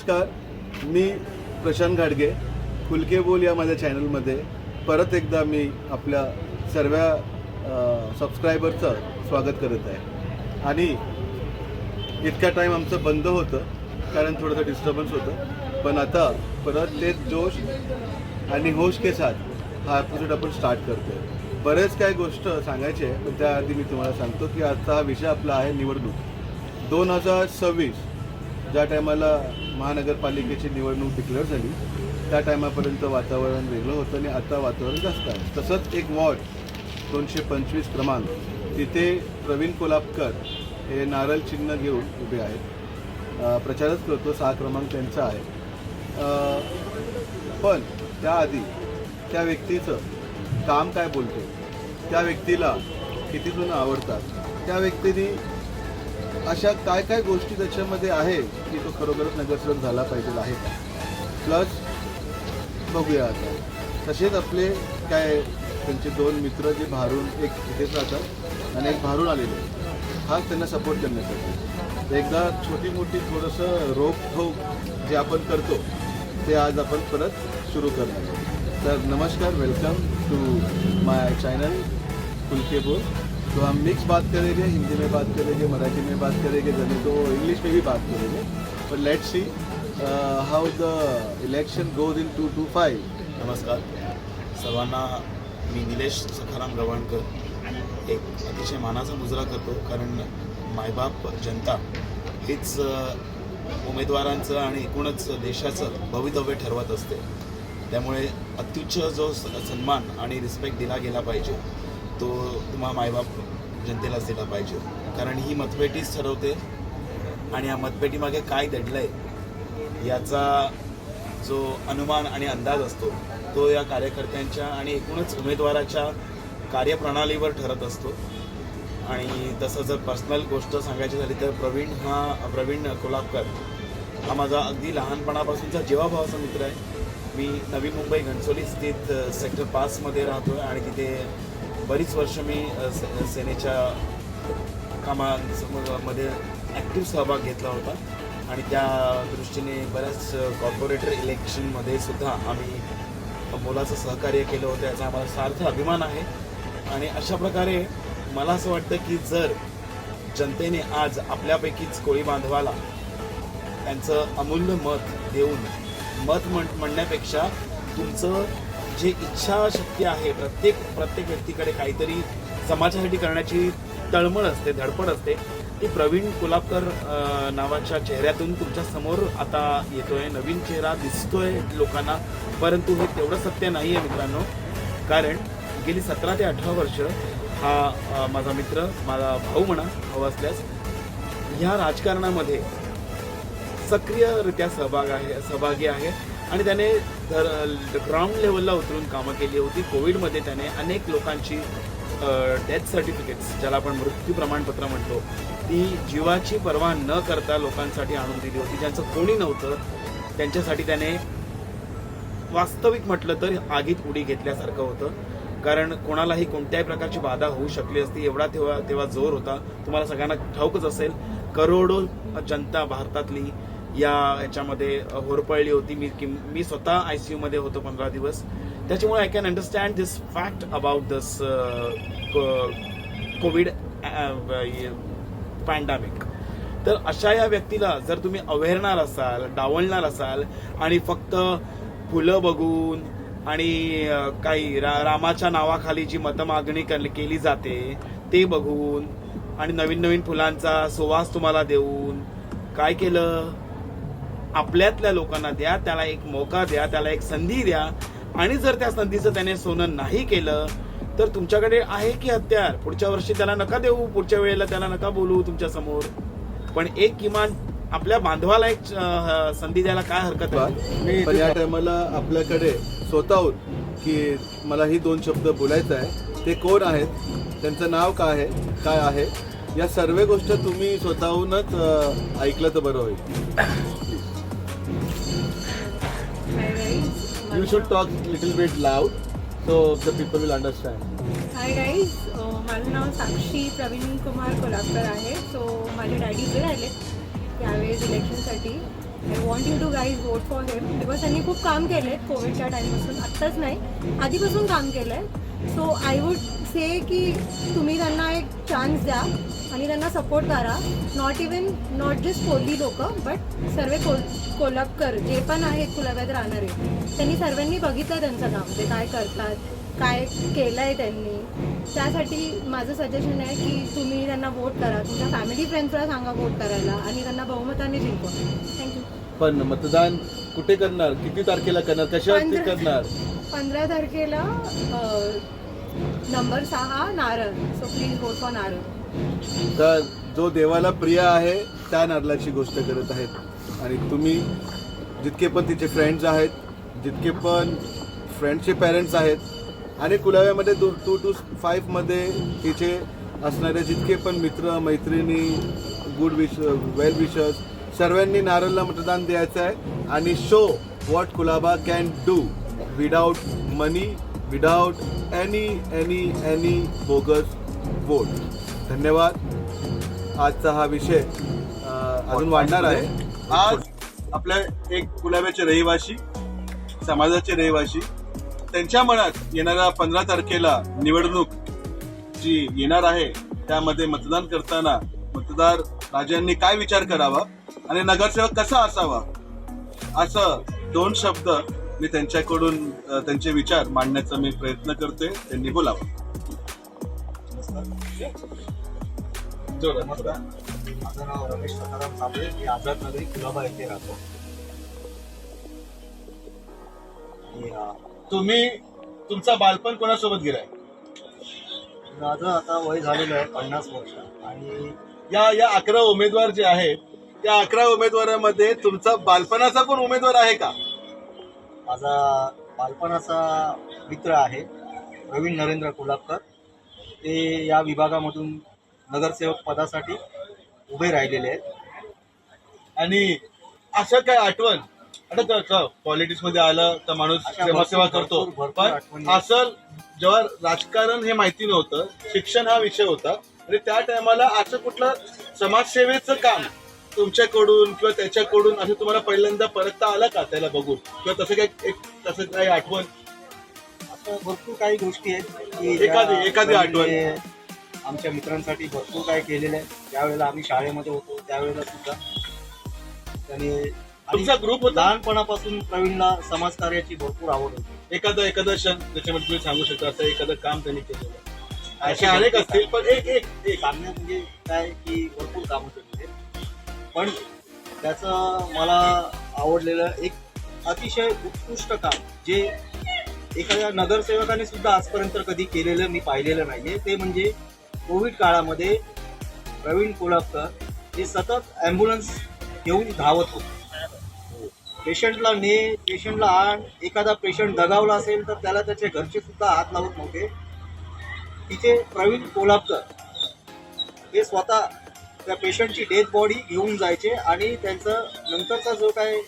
नमस्कार, मी प्रशांत घाडगे. खुलके बोल या माझ्या चॅनलमध्ये परत एकदा मी आपल्या सर्व सबस्क्रायबरचं स्वागत करत आहे. आणि इतका टाईम आमचं बंद होतं कारण थोडंसं डिस्टर्बन्स होतं, पण आता परत तेच जोश आणि होश के साथ हा एपिसोड आपण स्टार्ट करतो आहे. बरेच काही गोष्ट सांगायची आहे, पण त्याआधी मी तुम्हाला सांगतो की आजचा हा विषय आपला आहे निवडणूक. 2026 ज्या टायमाला महानगरपालिकेची निवडणूक डिक्लेअर झाली त्या टायमापर्यंत वातावरण वेगळं होतं आणि आता वातावरण जास्त आहे. तसंच एक वॉर्ड 225 क्रमांक तिथे प्रवीण कोल्हापकर हे नारळ चिन्ह घेऊन उभे आहेत. प्रचारच करतो, 6 क्रमांक त्यांचा आहे. पण त्याआधी त्या व्यक्तीचं काम काय बोलतो, त्या व्यक्तीला किती जण आवडतात, त्या व्यक्तीने अशा काय काय गोष्टी त्याच्यामध्ये आहे की तो खरोखरच नगरसेवक झाला पाहिजे आहे का. प्लस बघूया आता तसेच आपले काय त्यांचे 2 मित्र जे बाहेरून, एक इथेच राहतात आणि एक बाहेरून आलेले, खास त्यांना सपोर्ट करण्यासाठी एकदा छोटी मोठी थोडंसं रोखोक जे आपण करतो ते आज आपण परत सुरू करणार आहोत. तर नमस्कार, वेलकम टू माय चैनल खुलके बोल. तो हम मिक्स बात करेंगे, हिंदी में बात करेंगे, मराठी में बात करेंगे, जने तो इंग्लिश में भी बात करेंगे. पर let's see how the election goes in 225. नमस्कार सर्वांना, मी निलेश सखाराम गव्हाणकर. एक अतिशय मानाचा मुजरा करतो, कारण मायबाप जनता हीच उमेदवारांचं आणि एकूणच देशाचं भवितव्य ठरवत असते. त्यामुळे अत्युच्च जो सन्मान आणि रिस्पेक्ट दिला गेला पाहिजे तो तुम्हा मायबाप जनतेलाच दिला पाहिजे, कारण ही मतपेटीच ठरवते आणि या मतपेटीमागे काय दडलं आहे याचा जो अनुमान आणि अंदाज असतो तो या कार्यकर्त्यांच्या आणि एकूणच उमेदवाराच्या कार्यप्रणालीवर ठरत असतो. आणि तसं जर पर्सनल गोष्ट सांगायची झाली तर प्रवीण कोल्हापकर हा माझा अगदी लहानपणापासूनचा जीवाभावाचा मित्र आहे. मी नवी मुंबई घणसोली स्थित सेक्टर 5मध्ये राहतो आहे आणि तिथे बरीच वर्ष मी सेनेच्या कामामध्ये ॲक्टिव्ह सहभाग घेतला होता आणि त्या दृष्टीने बऱ्याच कॉर्पोरेटर इलेक्शनमध्ये सुद्धा आम्ही मोलाचं सहकार्य केलं होतं, याचा आम्हाला सार्थ अभिमान आहे. आणि अशा प्रकारे मला असं वाटतं की जर जनतेने आज आपल्यापैकीच कोळी बांधवाला त्यांचं अमूल्य मत देऊन, मत म्हणण्यापेक्षा तुमचं जे इच्छाशक्ती आहे, प्रत्येक व्यक्तीकडे काहीतरी समाजासाठी करण्याची तळमळ असते, धडपड असते, ती प्रवीण कोल्हापकर नावाच्या चेहऱ्यातून तुमच्या समोर आता येतोय. नवीन चेहरा दिसतोय लोकांना, परंतु हे तेवढं सत्य नाही आहे मित्रांनो. कारण गेली 17 ते 18 वर्ष हा माझा मित्र, माझा भाऊ म्हणा, भाऊ असल्यास ह्या राजकारणामध्ये सक्रियरित्या सहभागी आहे आणि त्याने ग्राउंड लेवलला उतरून कामं केली होती. कोविडमध्ये त्याने अनेक लोकांची डेथ सर्टिफिकेट्स, ज्याला आपण मृत्यू प्रमाणपत्र म्हणतो, ती जीवाची पर्वा न करता लोकांसाठी आणून दिली होती. ज्यांचं कोणी नव्हतं त्यांच्यासाठी त्याने वास्तविक म्हटलं तर आगीत उडी घेतल्यासारखं होतं. कारण कोणालाही कोणत्याही प्रकारची बाधा होऊ शकली असती एवढा तेव्हा जोर होता. तुम्हाला सगळ्यांना ठाऊकच असेल, करोडो जनता भारतातली याच्यामध्ये होरपळली होती. मी स्वतः ICUमध्ये होतो 15 दिवस. त्याच्यामुळे I can understand this fact about this Covid pandemic. तर अशा या व्यक्तीला जर तुम्ही अवहेरणार असाल, डावलणार असाल आणि फक्त फुलं बघून आणि काही रामाच्या नावाखाली जी मतमागणी केली जाते ते बघून आणि नवीन फुलांचा सुवास तुम्हाला देऊन काय केलं, आपल्यातल्या लोकांना द्या, त्याला एक मौका द्या, त्याला एक संधी द्या. आणि जर त्या संधीचं त्याने सोनं नाही केलं तर तुमच्याकडे आहे की हत्यार, पुढच्या वर्षी त्याला नका देऊ, पुढच्या वेळेला त्याला नका बोलू तुमच्या समोर, पण एक किमान आपल्या बांधवाला एक संधी द्यायला काय हरकत आहे. पण या टायमाला आपल्याकडे स्वतःहून की मला ही 2 शब्द बोलायचं आहे, ते कोण आहेत, त्यांचं नाव काय आहे, या सर्व गोष्ट तुम्ही स्वतःहूनच ऐकलं तर बरं होईल. You should talk little bit loud so the people will understand. Hi guys, माझं नाव साक्षी प्रवीण कुमार कोल्हापकर आहे. सो माझे डॅडी उभे राहिले त्यावेळेस इलेक्शनसाठी. I want you to guys vote for him because त्यांनी खूप काम केलं आहे कोविडच्या टाईमपासून. आत्ताच नाही, आधीपासून काम केलं आहे. सो आय वुड से की तुम्ही त्यांना एक चान्स द्या आणि त्यांना सपोर्ट करा. नॉट जस्ट कोल्ही लोक बट सर्व कोल्हापूर जे पण आहेत कुलाब्यात राहणारे, त्यांनी सर्वांनी बघितलं त्यांचं काम, ते काय करतात, काय केलं आहे त्यांनी. त्यासाठी माझं सजेशन आहे की तुम्ही त्यांना वोट करा, तुमच्या फॅमिली फ्रेंड्सला सांगा वोट करायला आणि त्यांना बहुमताने जिंकवा. थँक्यू. पण मतदान कुठे करणार, किती तारखेला करणार, कशावरती करणार? 15 तारखेला नंबर 6 नारळ. सो प्लीज वोट फॉर नारळ. तर जो देवाला प्रिय आहे त्या नारळाची गोष्ट करत आहेत. आणि तुम्ही जितके पण तिचे फ्रेंड्स आहेत, जितके पण फ्रेंडचे पेरेंट्स आहेत आणि कुलाव्यामध्ये 2 to 5 मध्ये तिचे असणारे जितके पण मित्र मैत्रिणी, वेल विशर्स, सर्वांनी नारळला मतदान द्यायचं आहे आणि so what Colaba can do without money, without any bogus vote. धन्यवाद. आजचा हा विषय अजून वाढणार आहे. आज आपल्या एक कुलाब्याचे रहिवासी, समाजाचे रहिवासी, त्यांच्या मनात येणाऱ्या 15 तारखेला निवडणूक जी येणार आहे त्यामध्ये मतदान करताना मतदार राजांनी काय विचार करावा आणि नगरसेवक कसा असावा, असं 2 शब्द मी त्यांच्याकडून त्यांचे विचार मांडण्याचा मी प्रयत्न करते. त्यांनी बोलावं. नमस्कार, माझं नाव रमेश सखाराम साबळे. मी आझाद नगरी कुलाबा येथे राहतो. तुम्ही तुमचा बालपण कोणासोबत गेलाय? माझं आता वय झालेलं आहे 50 वर्ष आणि या 11 उमेदवार जे आहेत त्या 11 उमेदवारामध्ये तुमचा बालपणाचा पण उमेदवार आहे का? माझा बालपणाचा मित्र आहे प्रवीण नरेंद्र कोल्हापूर. ते या विभागामधून नगरसेवक पदासाठी उभे राहिलेले आहेत. आणि असं काय आठवण, आता पॉलिटिक्स मध्ये आलं तर माणूस समाजसेवा करतो, पण असं जेव्हा राजकारण हे माहिती नव्हतं, शिक्षण हा विषय होता, आणि त्या टायमाला असं कुठलं समाजसेवेचं काम तुमच्याकडून किंवा त्याच्याकडून असं तुम्हाला पहिल्यांदा परतता आलं का त्याला बघून, किंवा तसं काही आठवण? असं भरपूर काही गोष्टी आहेत की एखादी आठवण. आमच्या मित्रांसाठी भरपूर काय केलेलं आहे. ज्यावेळेला आम्ही शाळेमध्ये होतो त्यावेळेला सुद्धा त्यांनी, तुमचा ग्रुप होता? लहानपणापासून प्रवीणला समाजकार्याची भरपूर आवड होती. एखादा क्षण त्याच्यामध्ये तुम्ही सांगू शकता असं एखादं काम त्यांनी केलेलं? असे अनेक असतील, पण एक सांगण्यात म्हणजे काय की भरपूर कामं केलेली आहेत. पण त्याचं मला आवडलेलं एक अतिशय उत्कृष्ट काम जे एखाद्या नगरसेवकाने सुद्धा आजपर्यंत कधी केलेलं मी पाहिलेलं नाहीये, ते म्हणजे कोविड काळामध्ये प्रवीण कोल्हापूर हे सतत ॲम्ब्युलन्स घेऊन धावत होते. पेशंटला पेशंटला आण, एखादा पेशंट दगावला असेल तर त्याला त्याचे घरचे सुद्धा हात लावत नव्हते. तिथे प्रवीण कोल्हापूर हे स्वतः त्या पेशंटची डेथ बॉडी घेऊन जायचे आणि त्यांचं नंतरचा जो काय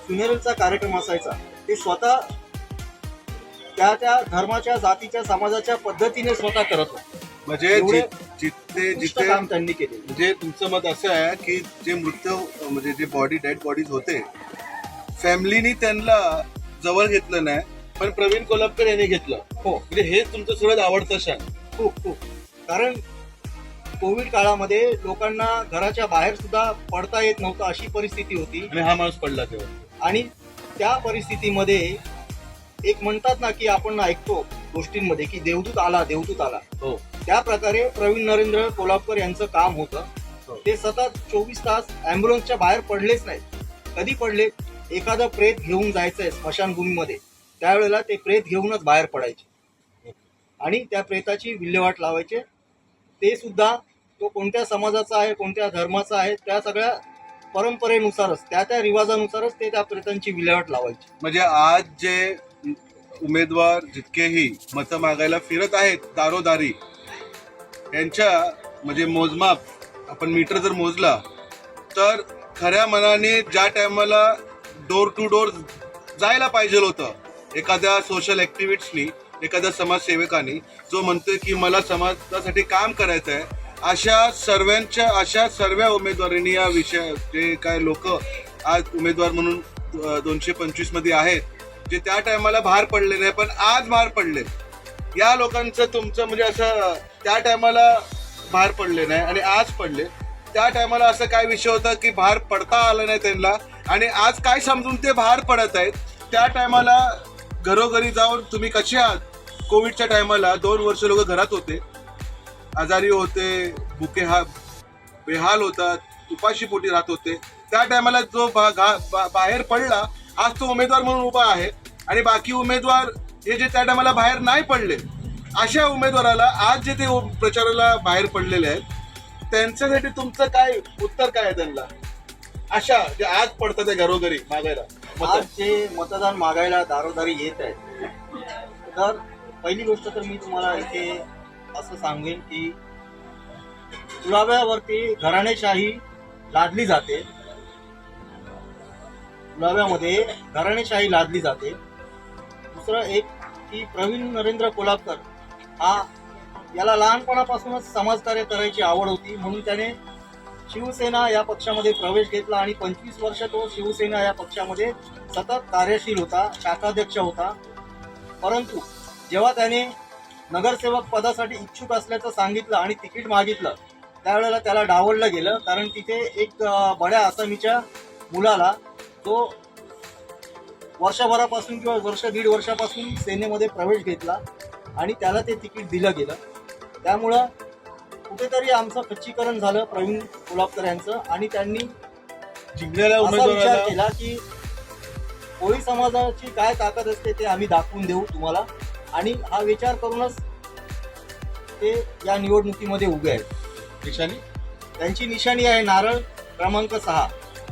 फ्युनरलचा कार्यक्रम असायचा ते स्वतः त्या धर्माच्या, जातीच्या, समाजाच्या पद्धतीने स्वतः करत होते. म्हणजे जिथे काम त्यांनी केले. म्हणजे तुमचं मत असं आहे की जे मृत्यू म्हणजे जे डेड बॉडीज होते, फॅमिलीनी त्यांना जवळ घेतलं नाही, पण प्रवीण कोल्हापूर यांनी घेतलं. हो, म्हणजे हे तुमचं सगळ्यात आवडतं क्षण. खूप कारण कोविड काळामध्ये लोकांना घराच्या बाहेर सुद्धा पडता येत नव्हतं अशी परिस्थिती होती. आणि हा माणूस पडला तेव्हा. आणि त्या परिस्थितीमध्ये एक म्हणतात ना की आपण ऐकतो गोष्टींमध्ये की देवदूत आला. हो, त्या प्रकारे प्रवीण नरेंद्र कोल्हापूर यांचं काम होतं. ते सतत 24 तास ॲम्ब्युलन्सच्या बाहेर पडलेच नाहीत. कधी पडले, एखादं प्रेत घेऊन जायचंय स्मशानभूमीमध्ये, त्यावेळेला ते प्रेत घेऊनच बाहेर पडायचे आणि त्या प्रेताची विल्हेवाट लावायचे. ते सुद्धा तो कोणत्या समाजाचा आहे, कोणत्या धर्माचा आहे, त्या सगळ्या परंपरेनुसारच, त्या रिवाजानुसारच ते त्या प्रेतांची विल्हेवाट लावायची. म्हणजे आज जे उमेदवार जितकेही मतं मागायला फिरत आहेत दारोदारी, यांच्या म्हणजे मोजमाप आपण मीटर जर मोजला तर खऱ्या मनाने ज्या टायमाला डोर टू डोर जायला पाहिजे होतं एखाद्या सोशल ऍक्टिव्हिस्टनी, एखाद्या समाजसेवकाने, जो म्हणतोय की मला समाजासाठी काम करायचं आहे, अशा सर्व उमेदवारांनी या विषय जे काय लोक आज उमेदवार म्हणून 225 मध्ये आहेत, जे त्या टायमाला बाहेर पडले नाही पण आज बाहेर पडले. या लोकांचं तुमचं म्हणजे असं त्या टायमाला बाहेर पडले नाही आणि आज पडले. त्या टायमाला असं काय विषय होता की बाहेर पडता आलं नाही त्यांना, आणि आज काय समजून ते बाहेर पडत आहेत. त्या टायमाला घरोघरी जाऊन तुम्ही कसे आहात. कोविडच्या टायमाला 2 वर्ष लोक घरात होते, आजारी होते, बेहाल होतात, उपाशी पोटी राहत होते. त्या टायमाला जो बाहेर पडला, आज तो उमेदवार म्हणून उभा आहे. आणि बाकी उमेदवार हे जे त्या टायमाला बाहेर नाही पडले, अशा उमेदवाराला आज जे ते प्रचाराला बाहेर पडलेले आहेत, त्यांच्यासाठी तुमचं काय उत्तर काय आहे त्यांना, अशा जे आज पडतात घरोघरी मागायला आज जे मतदान मागायला दारोदारी येत आहेत, तर पहिली गोष्ट तर मी तुम्हाला इथे असं सांगेन की पुराव्यावरती घराणेशाही लादली जाते. पुराव्यामध्ये घराणेशाही लादली जाते. दुसरं एक की प्रवीण नरेंद्र कोल्हाटकर याला लहानपणापासूनच समाजकार्य करायची आवड होती, म्हणून त्याने शिवसेना या पक्षामध्ये प्रवेश घेतला आणि 25 वर्ष तो शिवसेना या पक्षामध्ये सतत कार्यशील होता, शाखाध्यक्ष होता. परंतु जेव्हा त्याने नगरसेवक पदासाठी इच्छुक असल्याचं सांगितलं आणि तिकीट मागितलं, त्यावेळेला त्याला डावललं गेलं, कारण तिथे एक बड्या आसामीच्या मुलाला जो वर्षभरापासून किंवा दीड वर्षापासून सेनेमध्ये प्रवेश घेतला आणि त्याला ते तिकीट दिलं गेलं. त्यामुळं कुठेतरी आमचं खच्चीकरण झालं प्रवीण कोल्हाटकर यांचं, आणि त्यांनी जिंकलेल्या असा विचार उमेदवाराला केला की कोळी समाजाची काय ताकद असते ते आम्ही दाखवून देऊ तुम्हाला, आणि हा विचार करूनच ते या निवडणुकीमध्ये उभे आहेत. निशाणी त्यांची निशाणी आहे नारळ क्रमांक 6.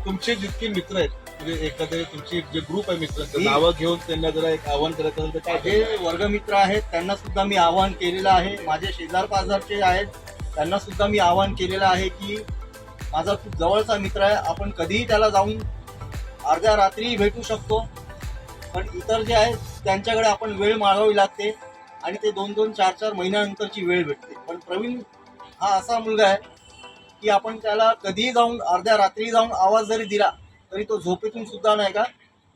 तुमचे जितके मित्र आहेत, म्हणजे एकंदरीत तुमची जे ग्रुप आहे मित्रांचं, मी- नावं घेऊन त्यांना जरा एक आव्हान करायचं असेल तर काय माझे वर्गमित्र आहेत त्यांना सुद्धा मी आवाहन केलेलं आहे. माझे शेजार पाजारचे आहेत त्यांना सुद्धा मी आवाहन केलेलं आहे की माझा खूप जवळचा मित्र आहे, आपण कधीही त्याला जाऊन अर्ध्या रात्री भेटू शकतो, पण इतर जे आहेत त्यांच्याकडे आपण वेळ मागावी लागते आणि ते 2-2, 4-4 महिन्यानंतरची वेळ भेटते. पण प्रवीण हा असा मुलगा आहे की आपण त्याला कधीही जाऊन अर्ध्या रात्री जाऊन आवाज जरी दिला तरी तो झोपेतून सुद्धा नाही का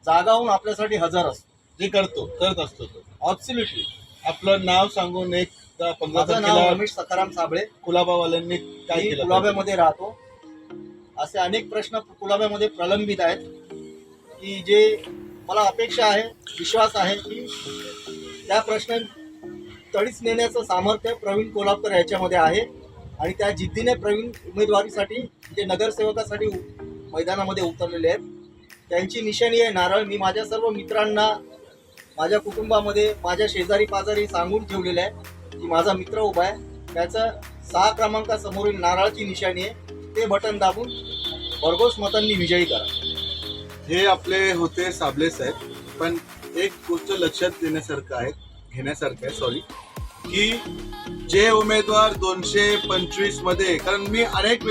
जागा होऊन आपल्यासाठी हजर असतो. जे करत असतो तो. ऑब्सोल्युटली. आपलं नाव सांगून एक 15 माझं नाव तारखेला रमेश सखाराम साबळे. कुलाबावाल्यांनी काय मी केलं कुलाब्यामध्ये राहतो. असे अनेक प्रश्न कुलाब्यामध्ये प्रलंबित आहेत की जे मला अपेक्षा आहे, विश्वास आहे की त्या प्रश्न तडीच नेण्याचं सामर्थ्य प्रवीण कोल्हाटकर याच्यामध्ये आहे, आणि त्या जिद्दीने प्रवीण उमेदवारीसाठी जे नगरसेवकासाठी मैदानामध्ये उतरलेले आहेत. त्यांची निशाणी आहे नारळ. मी माझ्या सर्व मित्रांना, माझ्या कुटुंबामध्ये, माझ्या शेजारी पाजारी सांगून ठेवलेलं आहे की माझा मित्र उभा आहे, त्याचं 6 क्रमांकासमोरील नारळाची निशाणी आहे, ते बटन दाबून भरघोस मतांनी विजयी करा. हे आपले होते साबळे साहेब. पण एक गोष्ट लक्षात घेण्यासारखं आहे की जे उमेदवार 225 मध्ये, कारण मी अनेक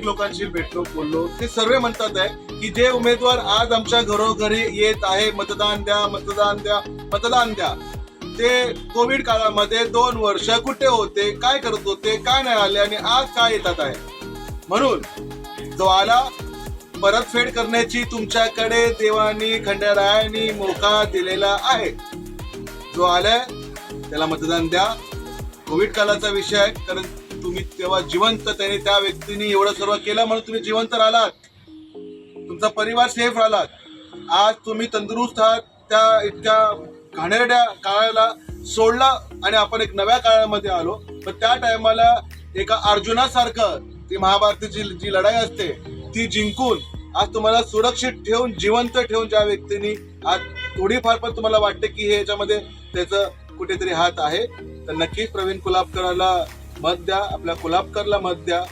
लोकांशी बोललो, ते सर्व म्हणतात आहे की जे उमेदवार आज आमच्या घरोघरी येत आहे, मतदान द्या, ते कोविड काळामध्ये 2 वर्ष कुठे होते, काय करत होते, काय नाही आले, आणि आज काय येतात आहे. म्हणून जो आला, परतफेड करण्याची तुमच्याकडे देवानी खंडेरायांनी मोका दिलेला आहे. जो आलाय त्याला मतदान द्या. कोविड काळाचा विषय आहे, कारण तुम्ही तेव्हा जिवंत, त्याने त्या व्यक्तीने एवढं सर्व केलं म्हणून तुम्ही जिवंत राहिलात, तुमचा परिवार सेफ राहिलात. आज तुम्ही तंदुरुस्त आहात. त्या इतक्या घाणेरड्या काळाला सोडला आणि आपण एक नव्या काळामध्ये आलो. पण त्या टायमाला एका अर्जुनासारखं ती महाभारताची जी लढाई असते ती जिंकून आज तुम्हाला सुरक्षित ठेवून, जिवंत ठेवून, ज्या व्यक्तीने आज थोडीफार पण तुम्हाला वाटते की हे याच्यामध्ये त्याचं कुठेतरी हात आहे, तर नक्कीच प्रवीण कोल्हाटकरला मत द्या. आपल्या कोल्हाटकरला मत द्या.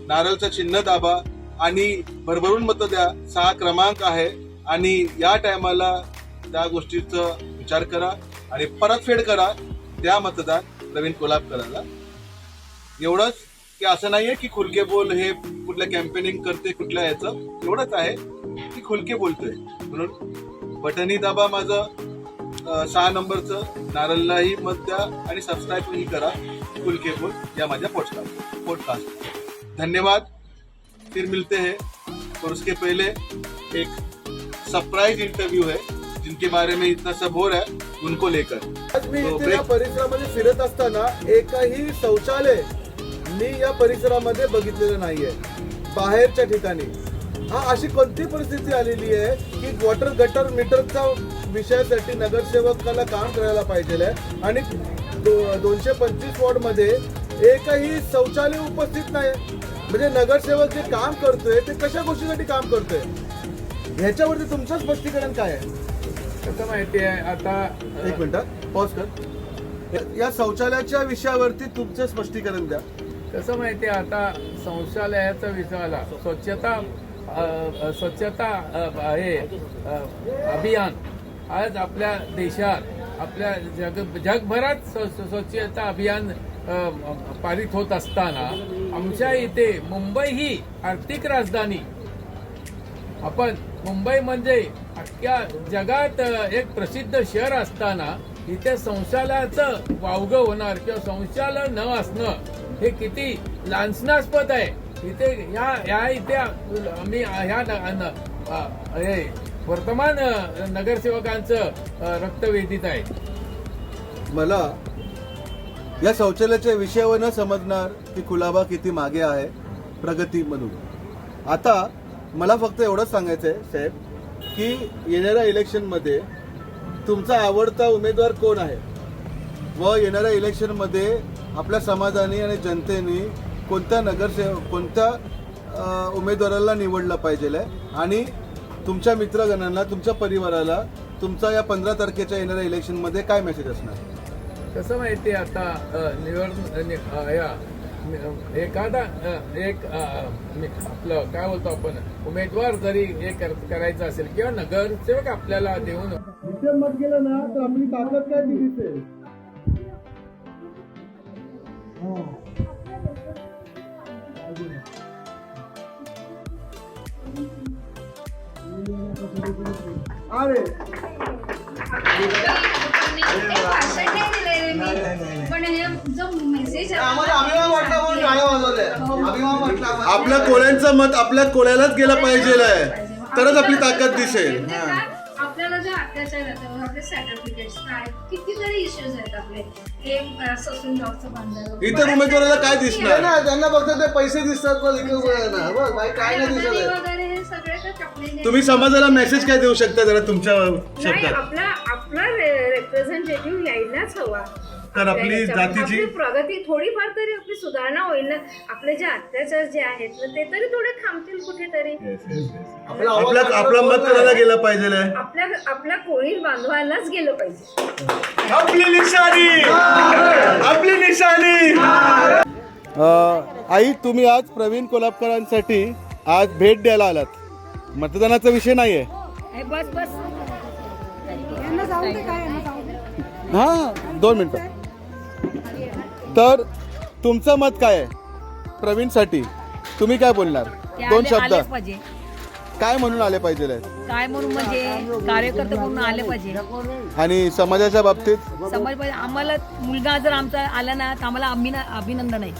नारळचं चिन्ह दाबा आणि भरभरून मत द्या. 6 क्रमांक आहे, आणि या टायमाला त्या गोष्टीचा विचार करा आणि परतफेड करा. द्या मतदान प्रवीण कोल्हाटकरला. एवढंच, की असं नाहीये की खुलके बोल हे कुठल्या कॅम्पेनिंग करते कुठल्या याचं, एवढंच आहे की खुलके बोलतोय. म्हणून बटनही दाबा माझं 6 नंबरचं, नारळलाही मत द्या आणि सबस्क्राईबही करा खुलके बोल या माझ्या पॉडकास्ट. धन्यवाद. फिर मिलते हैं, और उसके पहले एक सरप्राइज इंटरव्यू है जिनके बारे में इतना सब हो रहा है उनको लेकर। आज मी तो इथे या परिसरामध्ये फिरत असताना एकही शौचालय मी या परिसरामध्ये बघितलेलं नाहीये बाहेरच्या ठिकाणी। हा अशी कोणती परिस्थिती आलेली आहे की वॉटर गटर मीटरचा विषयासाठी नगरसेवकाला काम करायला पाहिजे आणि 225 वॉर्डमध्ये एकही शौचालय उपस्थित नाही। म्हणजे नगरसेवक जे काम करतोय ते कशा गोष्टीसाठी काम करतोय ह्याच्यावरती तुमचं स्पष्टीकरण काय आहे? कसं माहिती आहे आता एक मिनिट पॉज कर। या शौचालयाच्या विषयावरती तुमचं स्पष्टीकरण द्या। कसं माहिती आहे आता शौचालयाचा विषय आला स्वच्छता हे अभियान आज आपल्या देशात आपल्या जगभरात स्वच्छता अभियान पारित होत असताना आमच्या इथे मुंबई ही आर्थिक राजधानी आपण मुंबई म्हणजे अख्ख्या जगात एक प्रसिद्ध शहर असताना इथे शौचालयाचं वावगं होणार किंवा शौचालय न असणं हे किती लांछनास्पद आहे। इथे इथे आम्ही हे वर्तमान नगरसेवकांचं रक्तवेधीत आहे। मला या शौचालयाच्या विषयावर न समजणार की कुलाबा किती मागे आहे प्रगती म्हणून। आता मला फक्त एवढंच सांगायचं आहे साहेब की येणाऱ्या इलेक्शनमध्ये तुमचा आवडता उमेदवार कोण आहे व येणाऱ्या इलेक्शनमध्ये आपल्या समाजाने आणि जनतेने कोणत्या उमेदवाराला निवडलं पाहिजे आणि तुमच्या मित्रगणांना तुमच्या परिवाराला तुमचा या 15 तारखेच्या येणाऱ्या इलेक्शनमध्ये काय मेसेज असणार? कसं माहिती आता एखादा आपलं काय बोलतो आपण उमेदवार जरी हे करायचं असेल किंवा नगरसेवक आपल्याला देऊन इथे मत गेलं ना तर आपली ताकद काय ती दिसेल। अरे पण हे जो मेसेज आपल्या कोळ्यांचं मत आपल्या कोळ्यालाच गेलं पाहिजे तरच आपली ताकद दिसेल। आपल्याला जे अत्याचार येतात आपले सर्टिफिकेट्स काय कितीतरी इश्यूज आहेत आपले हे ससून जॉबचं बांधलं इतर उमेदवाराला काय दिसणार? त्यांना फक्त ते पैसे दिसतात काय नाही दिसत आहे। वगैरे हे सगळे तर कपडे तुम्ही समाजाला मेसेज काय देऊ शकता जरा तुमच्या नाही शब्दात? आपला रिप्रेझेंटेटिव्ह यायलाच हवा। तर आपली जातीची आपली प्रगती थोडीफार तरी आपली सुधारणा होईल ना। आपले जे अत्याचार जे आहेत ना ते तरी थोडे थांबतील कुठेतरी। आपला मत करायला गेलं पाहिजे आपल्या कोळी बांधवांनाच गेलं पाहिजे। आपली निशाणी। आई तुम्ही आज प्रवीण कोल्हापूरकरांसाठी आज भेट द्यायला आलात। मतदानाचा विषय नाहीये। बस बस यांना जाऊ दे काय यांना जाऊ दे। हा 2 मिनिटं। तर तुमचं मत काय आहे प्रवीणसाठी? तुम्ही काय बोलणार? 2 शब्द काय म्हणून आले पाहिजे? काय म्हणून म्हणजे कार्यकर्ते म्हणून आले पाहिजे आणि समाजाच्या बाबतीत समाज पाहिजे आम्हाला मुलगा जर आमचा आला ना तर आम्हाला अभिनंदन आहे।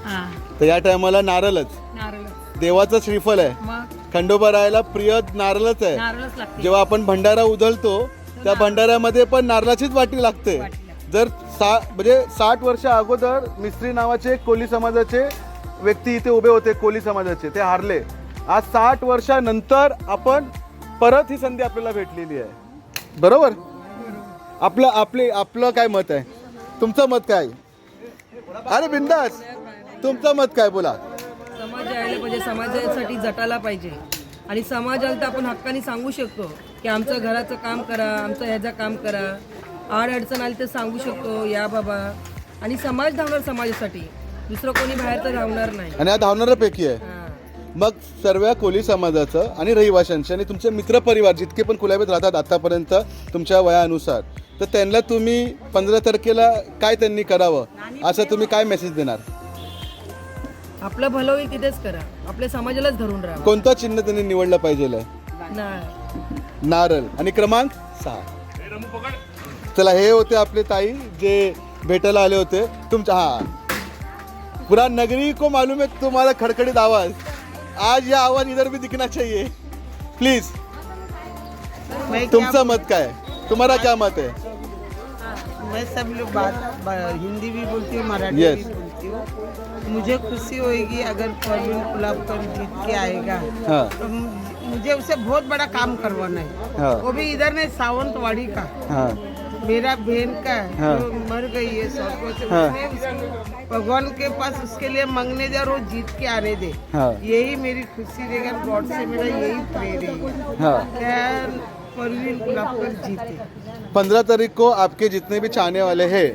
हा तर या टायमाला नारळच नारळ देवाचं श्रीफल आहे। मग खंडोबा रायाला प्रिय नारळच आहे। नारळच लागते। जेव्हा आपण भंडारा उधळतो त्या भंडाऱ्यामध्ये पण नारळाचीच वाटी लागते। जर म्हणजे 60 वर्ष अगोदर मिस्त्री नावाचे एक कोली समाजाचे व्यक्ती इथे उभे होते कोली समाजाचे ते हारले। आज 60 वर्षानंतर आपण परत ही संधी आपल्याला भेटलेली आहे बरोबर। आपलं काय मत आहे? तुमचं मत काय? अरे बिंदास तुमचं मत काय बोला। समाज यायला पाहिजे समाजासाठी झटायला पाहिजे आणि समाजाला तर आपण हक्काने सांगू शकतो की आमचं घराचं काम करा आमचं ह्याचं काम करा आड अडचण आली तर सांगू शकतो या बाबा आणि समाज धावणार समाजासाठी दुसरं कोणी बाहेर तर धावणार नाही आणि हा धावणाऱ्यापैकी आहे। मग सर्व कोली समाजाचं आणि रहिवाशांचे आणि तुमचे मित्रपरिवार जितके पण कुलाबीत राहतात आतापर्यंत तुमच्या वयानुसार तर त्यांना तुम्ही 15 तारखेला काय त्यांनी करावं असं तुम्ही काय मेसेज देणार? आपलं भलं होईल तिथेच करा आपल्या समाजालाच धरून राहा। कोणतं चिन्ह त्यांनी निवडलं पाहिजे? नारळ। आणि क्रमांक 6। चला हे होते आपले ताई जे भेटायला आले होते तुमच्या। हाँ पूरा नगरी को मालूम है तुम्हारा खड़खड़ित आवाज आज यह आवाज इधर भी दिखना चाहिए प्लीज। तुमचं मत काय तुम्हारा क्या मत है? मैं सब लोग हिंदी भी बोलती हूँ, मराठी Yes. भी बोलती हूँ। मुझे खुशी होएगी अगर परवीन कुलाबकर जीत के आएगा हाँ तो मुझे उसे बहुत बड़ा काम करवाना है। हाँ वो भी इधर नहीं, सावंतवाड़ी का, हाँ मेरा बहन का है, हाँ। जो मर गई है सौकों से, हाँ। उसने उसको भगवान के पास उसके लिए मांगने जा, वो जीत के आने दे। हाँ यही मेरी खुशी रहेगा, गॉड से मेरा यही प्रे रहेगा हाँ क्या परवीन कुलाबकर जीते। 15 तारीख को आपके जितने भी चाहने वाले हैं,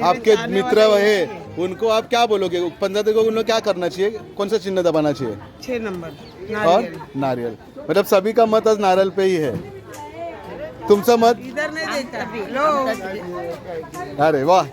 आपके चाहने मित्र वाले है, उनको आप क्या बोलोगे? 15 तारीख को उनको क्या करना चाहिए? कौन सा चिन्ह दबाना चाहिए? 6 नंबर और नारियल। नारियल। मतलब सभी का मत आज नारियल पे ही है। तुमचं मत? इधर नहीं देखा लो। अरे वाह,